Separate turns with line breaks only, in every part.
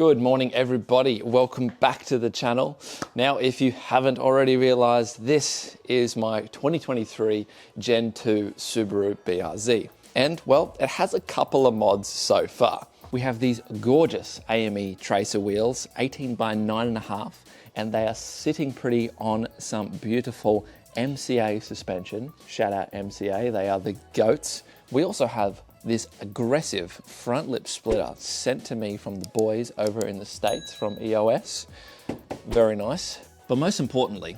Good morning, everybody. Welcome back to the channel. Now, if you haven't already realized, this is my 2023 Gen 2 Subaru BRZ. And well, it has a couple of mods so far. We have these gorgeous AME tracer wheels, 18 by 9.5, and they are sitting pretty on some beautiful MCA suspension. Shout out MCA, they are the GOATs. We also have this aggressive front lip splitter sent to me from the boys over in the States from EOS. Very nice. But most importantly,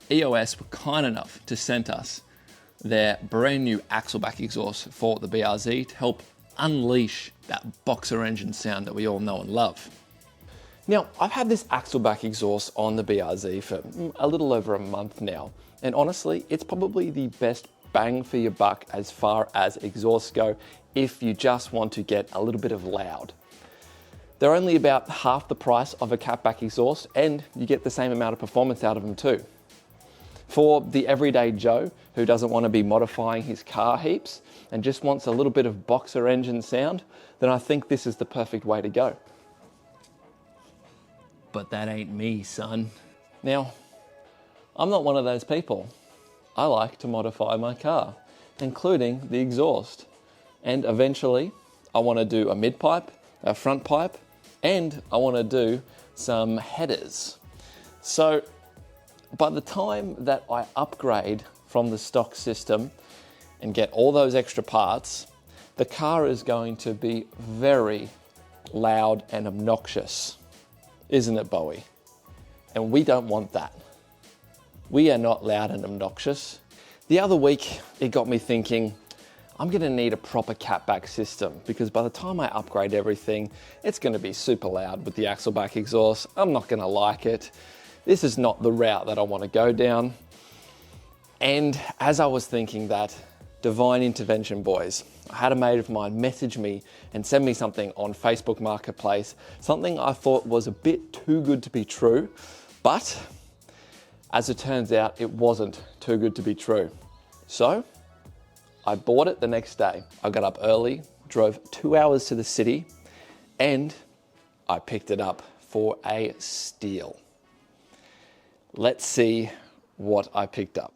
EOS were kind enough to send us their brand new axleback exhaust for the BRZ to help unleash that boxer engine sound that we all know and love. Now, I've had this axleback exhaust on the BRZ for a little over a month now, and honestly, it's probably the best bang for your buck as far as exhausts go if you just want to get a little bit of loud. They're only about half the price of a catback exhaust, and you get the same amount of performance out of them too. For the everyday Joe who doesn't want to be modifying his car heaps and just wants a little bit of boxer engine sound, then I think this is the perfect way to go. But that ain't me, son. Now, I'm not one of those people. I like to modify my car, including the exhaust. And eventually, I want to do a mid-pipe, a front pipe, and I want to do some headers. So by the time that I upgrade from the stock system and get all those extra parts, the car is going to be very loud and obnoxious. Isn't it, Bowie? And we don't want that. We are not loud and obnoxious. The other week, it got me thinking, I'm gonna need a proper catback system because by the time I upgrade everything, it's gonna be super loud with the axleback exhaust. I'm not gonna like it. This is not the route that I wanna go down. And as I was thinking that, divine intervention, boys. I had a mate of mine message me and send me something on Facebook Marketplace, something I thought was a bit too good to be true, but as it turns out, it wasn't too good to be true. So I bought it the next day. I got up early, drove 2 hours to the city, and I picked it up for a steal. Let's see what I picked up.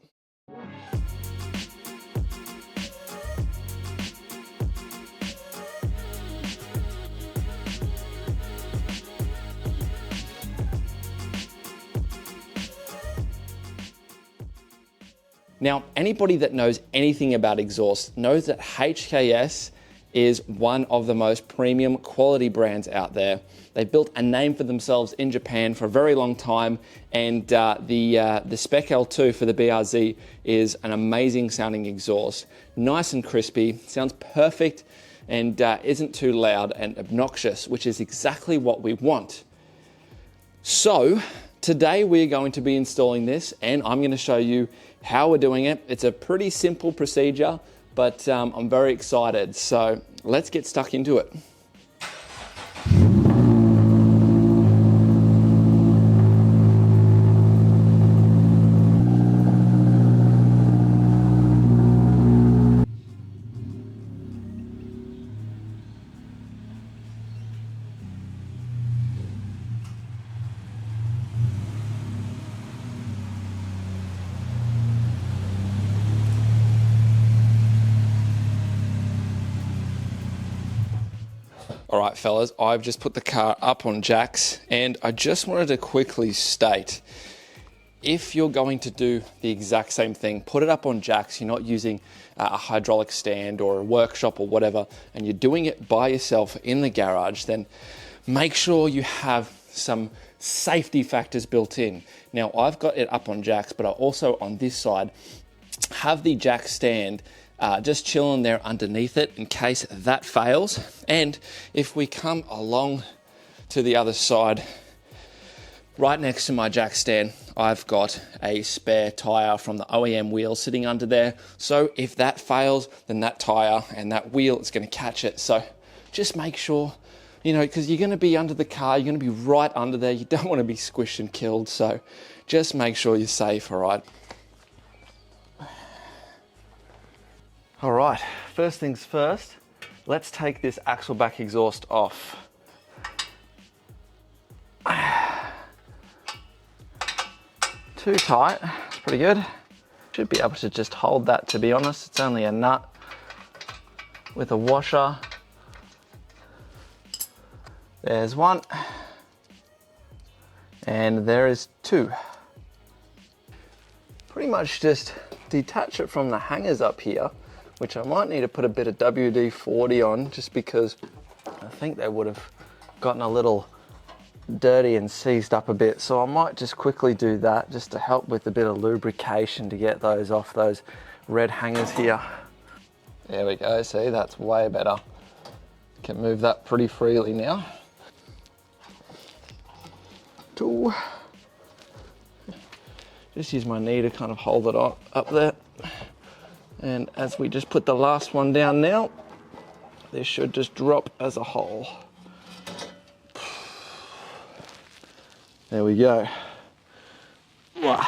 Now, anybody that knows anything about exhaust knows that HKS is one of the most premium quality brands out there. They built a name for themselves in Japan for a very long time, and the Spec L2 for the BRZ is an amazing sounding exhaust. Nice and crispy, sounds perfect, and isn't too loud and obnoxious, which is exactly what we want. So, today we're going to be installing this, and I'm going to show you how we're doing it. It's a pretty simple procedure, but I'm very excited. So let's get stuck into it. All right, fellas, I've just put the car up on jacks, and I just wanted to quickly state, if you're going to do the exact same thing, put it up on jacks, you're not using a hydraulic stand or a workshop or whatever, and you're doing it by yourself in the garage, then make sure you have some safety factors built in. Now, I've got it up on jacks, but I also, on this side, have the jack stand just chilling there underneath it in case that fails. And if we come along to the other side, right next to my jack stand, I've got a spare tire from the OEM wheel sitting under there. So if that fails, then that tire and that wheel is going to catch it. So just make sure, you know, because you're going to be under the car, you're going to be right under there. You don't want to be squished and killed. So just make sure you're safe, all right? All right, first things first, let's take this axleback exhaust off. too tight. It's pretty good. Should be able to just hold that, to be honest. It's only a nut with a washer. There's one. And there is two. Pretty much just detach it from the hangers up here, which I might need to put a bit of WD-40 on, just because I think they would have gotten a little dirty and seized up a bit. So I might just quickly do that just to help with a bit of lubrication to get those off those red hangers here. There we go, see, that's way better. Can move that pretty freely now. Tool. Just use my knee to kind of hold it up there. And as we just put the last one down now, this should just drop as a whole. There we go. Wow.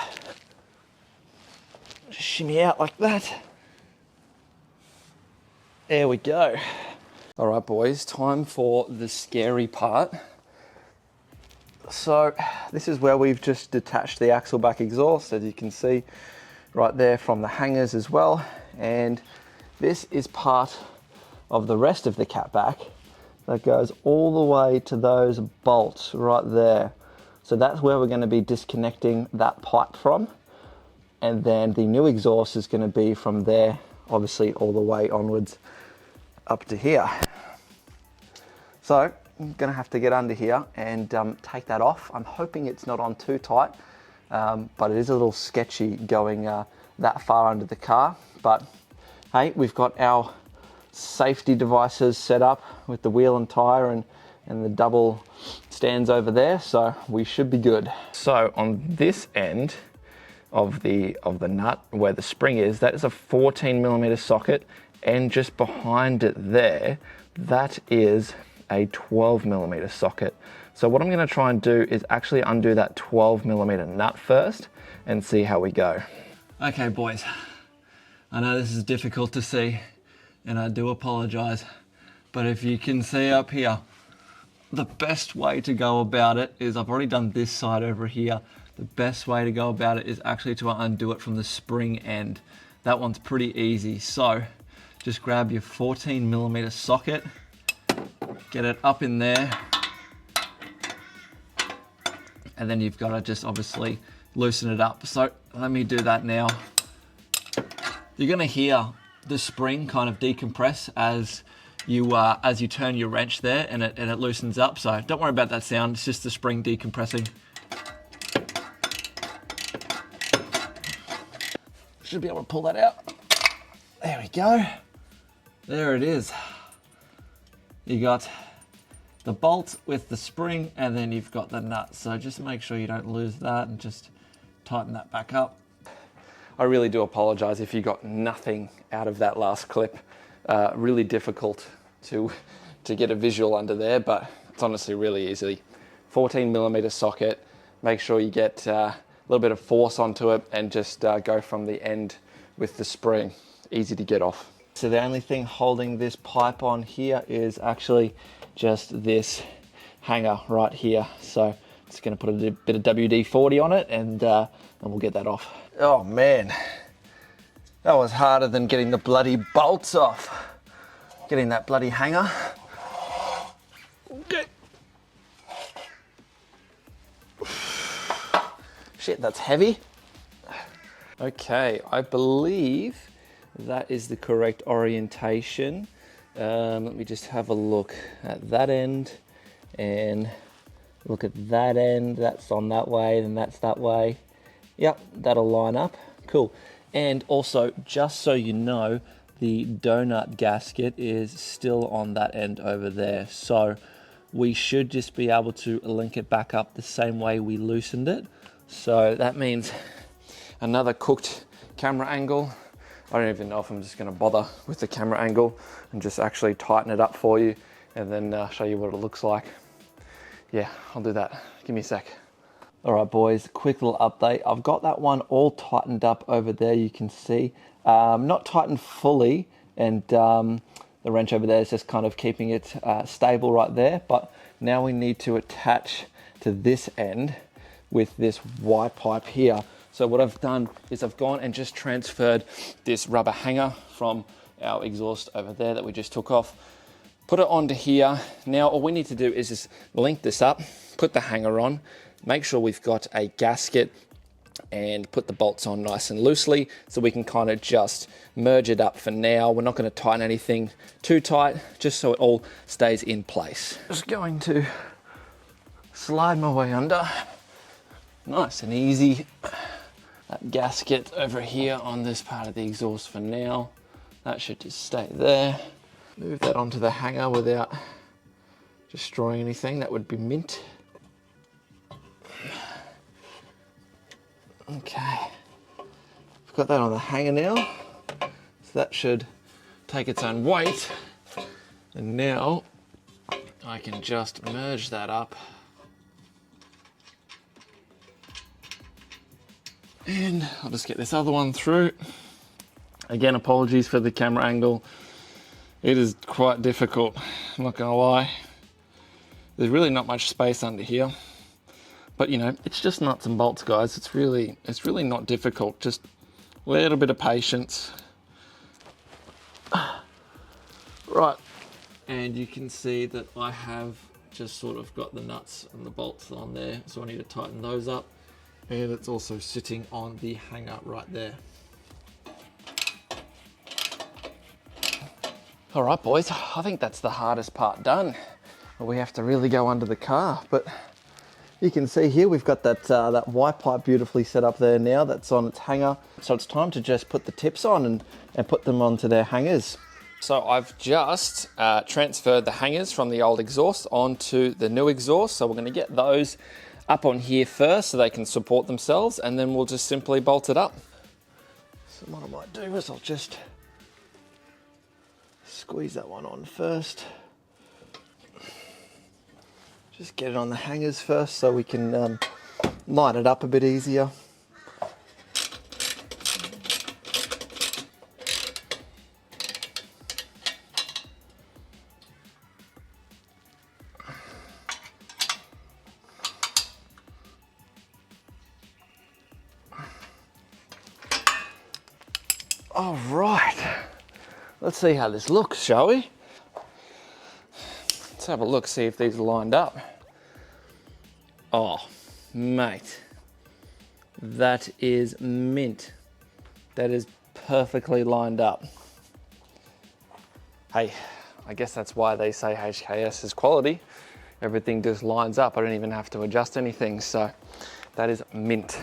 Just shimmy out like that. There we go. All right, boys, time for the scary part. So this is where we've just detached the axleback exhaust, as you can see right there from the hangers as well. And this is part of the rest of the catback that goes all the way to those bolts right there. So that's where we're going to be disconnecting that pipe from. And then the new exhaust is going to be from there, obviously all the way onwards up to here. So I'm going to have to get under here and take that off. I'm hoping it's not on too tight, but it is a little sketchy going that far under the car. But hey, we've got our safety devices set up with the wheel and tire and the double stands over there, so we should be good. So on this end of the nut where the spring is, that is a 14mm socket, and just behind it there, that is a 12mm socket. So what I'm going to try and do is actually undo that 12mm nut first and see how we go. Okay, boys, I know this is difficult to see and I do apologize, but if you can see up here, the best way to go about it is, I've already done this side over here. The best way to go about it is actually to undo it from the spring end. That one's pretty easy. So just grab your 14mm socket, get it up in there, and then you've got to just obviously loosen it up. So let me do that now. You're going to hear the spring kind of decompress as you turn your wrench there, and it loosens up. So don't worry about that sound, it's just the spring decompressing. Should be able to pull that out. There we go. There it is. You got the bolt with the spring, and then you've got the nut. So just make sure you don't lose that and just tighten that back up. I really do apologize if you got nothing out of that last clip. Really difficult to get a visual under there, but it's honestly really easy. 14mm socket, make sure you get a little bit of force onto it and just go from the end with the spring. Easy to get off. So the only thing holding this pipe on here is actually just this hanger right here. So just gonna put a bit of WD-40 on it and we'll get that off. Oh man, that was harder than getting the bloody bolts off. Getting that bloody hanger. Okay. Shit, that's heavy. Okay, I believe that is the correct orientation. Let me just have a look at that end and look at that end. That's on that way, then that's that way. Yep, that'll line up. Cool. And also, just so you know, the donut gasket is still on that end over there. So we should just be able to link it back up the same way we loosened it. So that means another cooked camera angle. I don't even know if I'm just gonna bother with the camera angle and just actually tighten it up for you and then show you what it looks like. Yeah, I'll do that. Give me a sec. All right, boys, quick little update. I've got that one all tightened up over there, you can see. Not tightened fully, and the wrench over there is just kind of keeping it stable right there, but now we need to attach to this end with this Y pipe here. So what I've done is I've gone and just transferred this rubber hanger from our exhaust over there that we just took off, put it onto here. Now all we need to do is just link this up, put the hanger on, make sure we've got a gasket, and put the bolts on nice and loosely so we can kind of just merge it up for now. We're not going to tighten anything too tight, just so it all stays in place. Just going to slide my way under, nice and easy. That gasket over here on this part of the exhaust for now, that should just stay there. Move that onto the hanger without destroying anything, that would be mint. Okay, I've got that on the hanger now, so that should take its own weight. And now I can just merge that up. And I'll just get this other one through. Again, apologies for the camera angle. It is quite difficult, I'm not gonna lie. There's really not much space under here. But you know, it's just nuts and bolts, guys. It's really not difficult. Just a little bit of patience. Right, and you can see that I have just sort of got the nuts and the bolts on there, so I need to tighten those up. And it's also sitting on the hanger right there. All right, boys, I think that's the hardest part done. We have to really go under the car, but you can see here we've got that that Y-pipe beautifully set up there now. That's on its hanger. So it's time to just put the tips on and put them onto their hangers. So I've just transferred the hangers from the old exhaust onto the new exhaust. So we're going to get those up on here first so they can support themselves, and then we'll just simply bolt it up. So what I might do is I'll just squeeze that one on first. Just get it on the hangers first so we can line it up a bit easier. All right, let's see how this looks, shall we? Let's have a look, see if these are lined up. Oh, mate, that is mint. That is perfectly lined up. Hey, I guess that's why they say HKS is quality. Everything just lines up. I don't even have to adjust anything, so that is mint.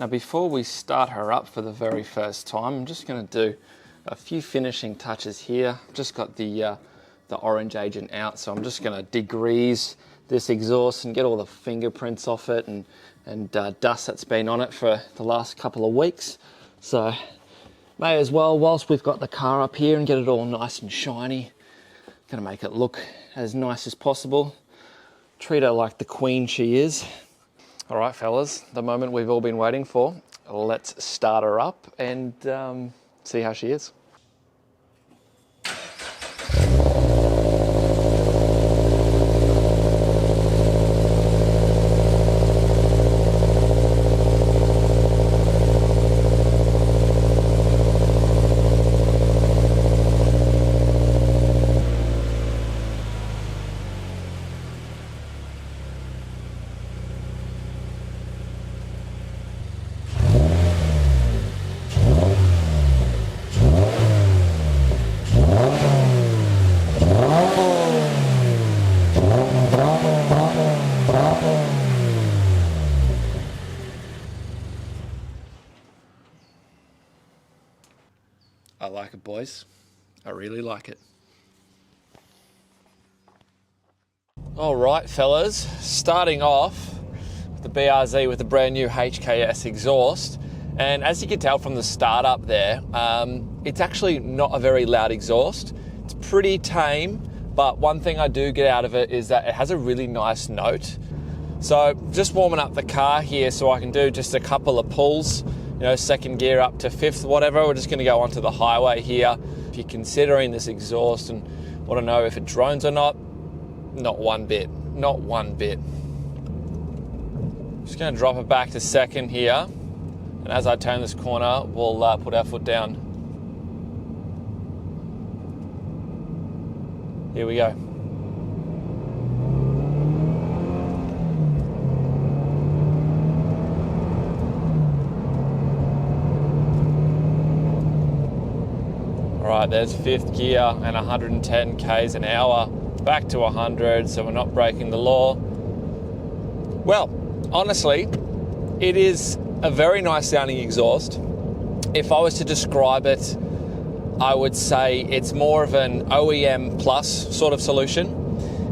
Now, before we start her up for the very first time, I'm just going to do a few finishing touches here. I've just got the orange agent out, so I'm just going to degrease this exhaust and get all the fingerprints off it and dust that's been on it for the last couple of weeks. So may as well, whilst we've got the car up here, and get it all nice and shiny. Gonna make it look as nice as possible. Treat her like the queen she is. All right, fellas, the moment we've all been waiting for. Let's start her up and see how she is. I like it, boys. I really like it. All right, fellas, starting off with the BRZ with the brand new HKS exhaust. And as you can tell from the startup there, it's actually not a very loud exhaust. It's pretty tame, but one thing I do get out of it is that it has a really nice note. So just warming up the car here so I can do just a couple of pulls, you know, second gear up to fifth, whatever. We're just gonna go onto the highway here. If you're considering this exhaust and want to know if it drones or not one bit, not one bit. Just gonna drop it back to second here. And as I turn this corner, we'll put our foot down. Here we go. All right, there's fifth gear and 110 k's an hour, back to 100, so we're not breaking the law. Well, honestly, it is a very nice sounding exhaust. If I was to describe it, I would say it's more of an OEM plus sort of solution.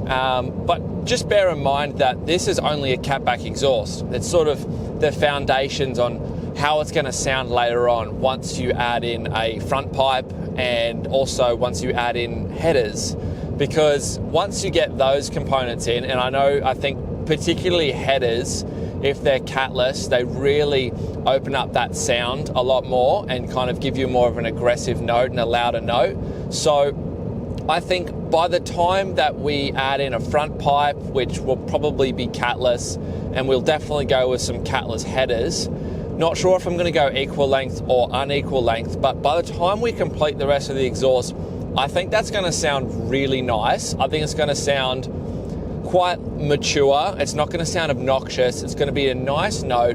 But just bear in mind that this is only a catback exhaust. It's sort of the foundations on how it's going to sound later on once you add in a front pipe and also once you add in headers. Because once you get those components in, and I think particularly headers, if they're catless, they really open up that sound a lot more and kind of give you more of an aggressive note and a louder note. So I think by the time that we add in a front pipe, which will probably be catless, and we'll definitely go with some catless headers, not sure if I'm going to go equal length or unequal length, but by the time we complete the rest of the exhaust, I think that's going to sound really nice. I think it's going to sound quite mature. It's not going to sound obnoxious. It's going to be a nice note.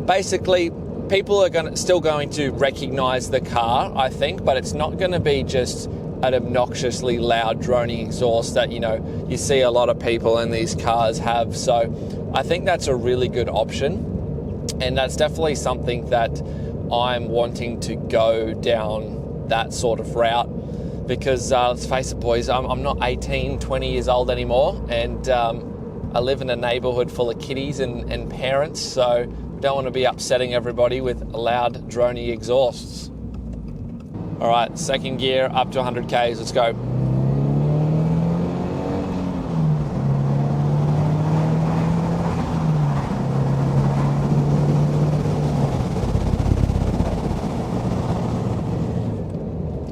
Basically, people are still going to recognize the car, I think, but it's not going to be just an obnoxiously loud droning exhaust that, you see a lot of people in these cars have. So I think that's a really good option. And that's definitely something that I'm wanting to go down that sort of route because let's face it, boys, I'm not 18, 20 years old anymore, and I live in a neighborhood full of kiddies and parents, so don't want to be upsetting everybody with loud, drony exhausts. All right, second gear, up to 100 Ks, let's go.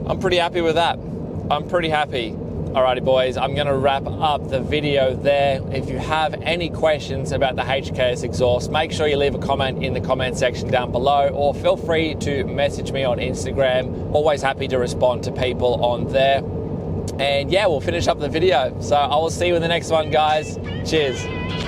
I'm pretty happy with that. I'm pretty happy. Alrighty boys, I'm going to wrap up the video there. If you have any questions about the HKS exhaust, make sure you leave a comment in the comment section down below, or feel free to message me on Instagram. Always happy to respond to people on there. And yeah, we'll finish up the video. So I will see you in the next one, guys. Cheers.